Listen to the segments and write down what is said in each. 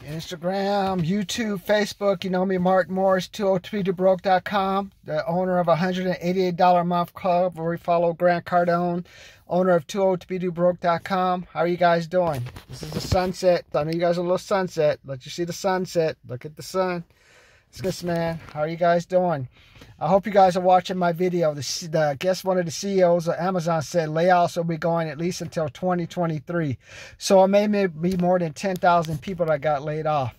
Instagram, YouTube, Facebook. You know me, Martin Morris, 202BDoBroke.com, the owner of $188 a month club where we follow Grant Cardone, owner of 202BDoBroke.com. How are you guys doing? This is the sunset. I know you guys are a little sunset. Let you see the sunset. Look at the sun. It's good, man. How are you guys doing? I hope you guys are watching my video. I guess one of the CEOs of Amazon said layoffs will be going at least until 2023. So it may be more than 10,000 people that got laid off.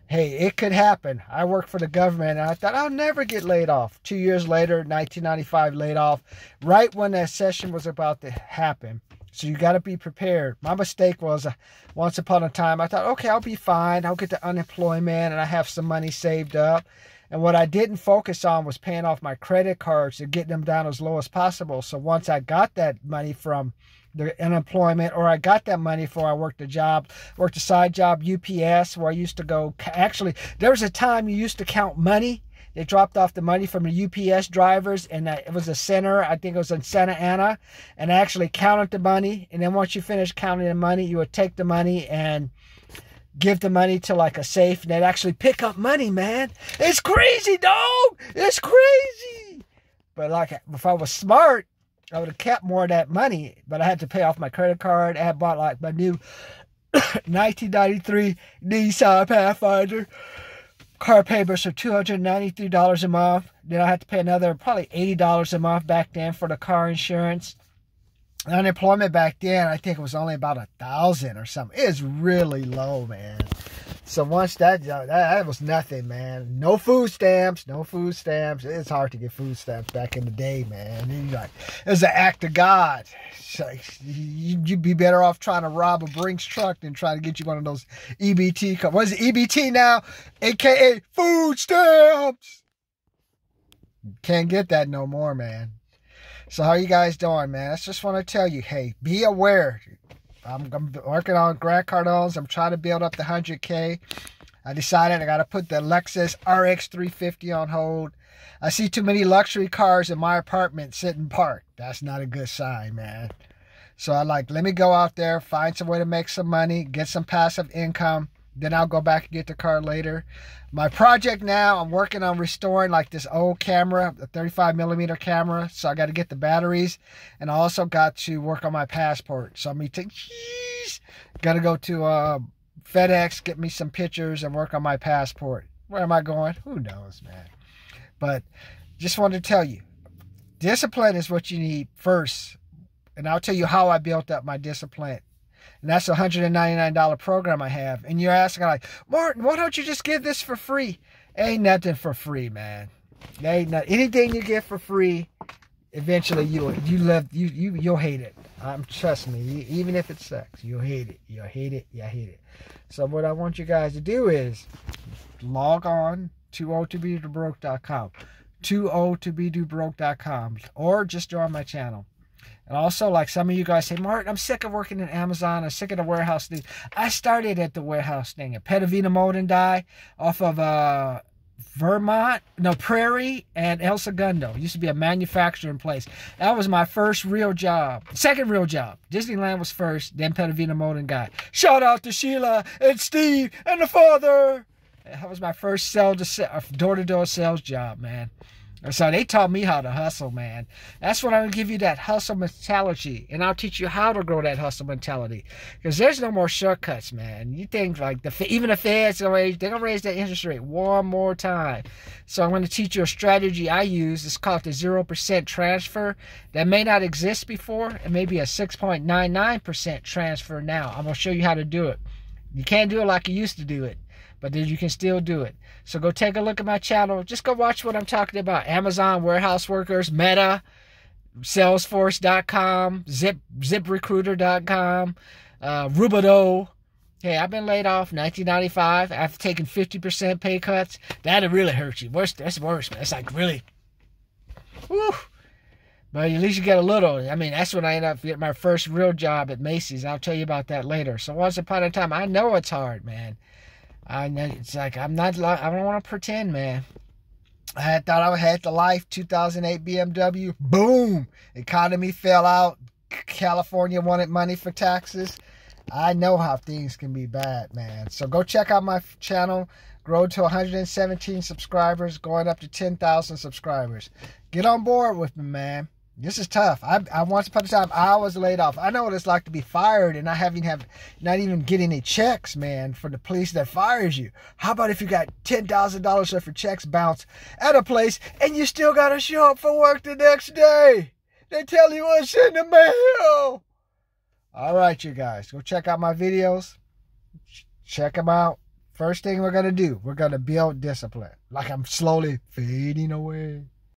Hey, it could happen. I work for the government, and I thought I'll never get laid off. 2 years later, 1995, laid off, right when that session was about to happen. So you got to be prepared. My mistake was once upon a time, I thought, okay, I'll be fine. I'll get the unemployment, and I have some money saved up. And what I didn't focus on was paying off my credit cards and getting them down as low as possible. So once I got that money from the unemployment, or I got that money before I worked a side job, UPS, where I used to go. Actually, there was a time you used to count money. They dropped off the money from the UPS drivers, and it was a center, I think it was in Santa Ana, and I actually counted the money. And then once you finished counting the money, you would take the money and give the money to like a safe, and they'd actually pick up money, man. It's crazy, dog. It's crazy. But like, if I was smart, I would have kept more of that money, but I had to pay off my credit card. I had bought like my new 1993 Nissan Pathfinder. Car payments are $293 a month. Then I had to pay another probably $80 a month back then for the car insurance. Unemployment back then, I think it was only about 1,000 or something. It was really low, man. So once that was nothing, man. No food stamps, no food stamps. It's hard to get food stamps back in the day, man. And like, it was an act of God. Like, you'd be better off trying to rob a Brinks truck than trying to get you one of those EBT. What is it, EBT now? AKA food stamps. Can't get that no more, man. So how you guys doing, man? I just want to tell you, hey, be aware. I'm working on Grant Cardone's. I'm trying to build up the 100K. I decided I got to put the Lexus RX 350 on hold. I see too many luxury cars in my apartment sitting parked. That's not a good sign, man. So I let me go out there, find some way to make some money, get some passive income. Then I'll go back and get the car later. My project now, I'm working on restoring like this old camera, a 35mm camera. So I got to get the batteries. And I also got to work on my passport. So I'm got to go to FedEx, get me some pictures and work on my passport. Where am I going? Who knows, man. But just wanted to tell you, discipline is what you need first. And I'll tell you how I built up my discipline. And that's a $199 program I have. And you're asking like, Martin, why don't you just give this for free? Ain't nothing for free, man. Ain't not anything you get for free. Eventually, you'll hate it. Trust me. Even if it sucks, you'll hate it. You'll hate it. You'll hate it. So what I want you guys to do is log on to 202BDoBroke.com, 202BDoBroke.com, or just join my channel. And also, like some of you guys say, Martin, I'm sick of working at Amazon. I'm sick of the warehouse thing. I started at the warehouse thing at Petavina Mold and Die off of Prairie and El Segundo. It used to be a manufacturing place. That was my first real job. Second real job. Disneyland was first, then Petavina Mold and Die. Shout out to Sheila and Steve and the father. That was my first door-to-door sales job, man. So they taught me how to hustle, man. That's what I'm going to give you, that hustle mentality. And I'll teach you how to grow that hustle mentality. Because there's no more shortcuts, man. You think like, even the Feds, they're going to raise that interest rate one more time. So I'm going to teach you a strategy I use. It's called the 0% transfer. That may not exist before. It may be a 6.99% transfer now. I'm going to show you how to do it. You can't do it like you used to do it, but then you can still do it. So go take a look at my channel. Just go watch what I'm talking about. Amazon Warehouse Workers, Meta, Salesforce.com, ZipRecruiter.com, Rubido. Hey, I've been laid off 1995. I've taken 50% pay cuts. That'll really hurt you. That's worse, man. It's like really, whew. But at least you get a little. I mean, that's when I ended up getting my first real job at Macy's. I'll tell you about that later. So once upon a time, I know it's hard, man. I know it's like I don't want to pretend, man. I thought I had the life. 2008 BMW, boom, economy fell out. California wanted money for taxes. I know how things can be bad, man. So go check out my channel. Grow to 117 subscribers, going up to 10,000 subscribers. Get on board with me, man. This is tough. I once upon a time, I was laid off. I know what it's like to be fired and not even getting any checks, man, for the police that fires you. How about if you got $10,000 worth of checks bounced at a place and you still got to show up for work the next day? They tell you what's in the mail. All right, you guys, go check out my videos. Check them out. First thing we're going to do, we're going to build discipline. Like I'm slowly fading away.